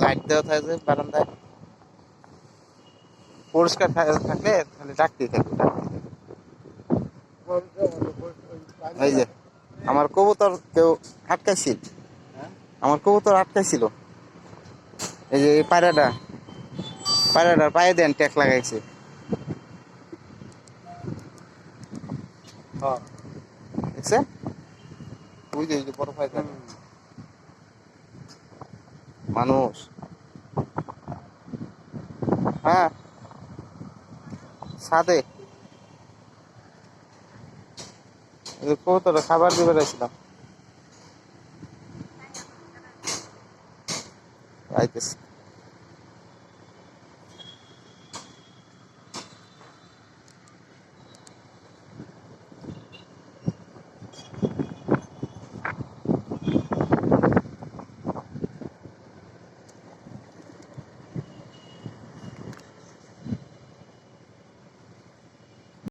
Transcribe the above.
Light দেওয়া থাকে বারান্দায়, পরিষ্কার থাকলে তাহলে ডাকতেই থাকবে। এই যে আমার কবুতর কেউ আটকাইছিল, আমার কবুতর আটকাইছিল। এই যে এই পায়রাটার পায়ে দেন ট্যাক লাগাইছে। দেখছেন ওই যে বড় পায়রা মানুষ। হ্যাঁ ছাদে কবুতরে খাবার দিয়ে বেড়াইছিলাম, আইতেছে।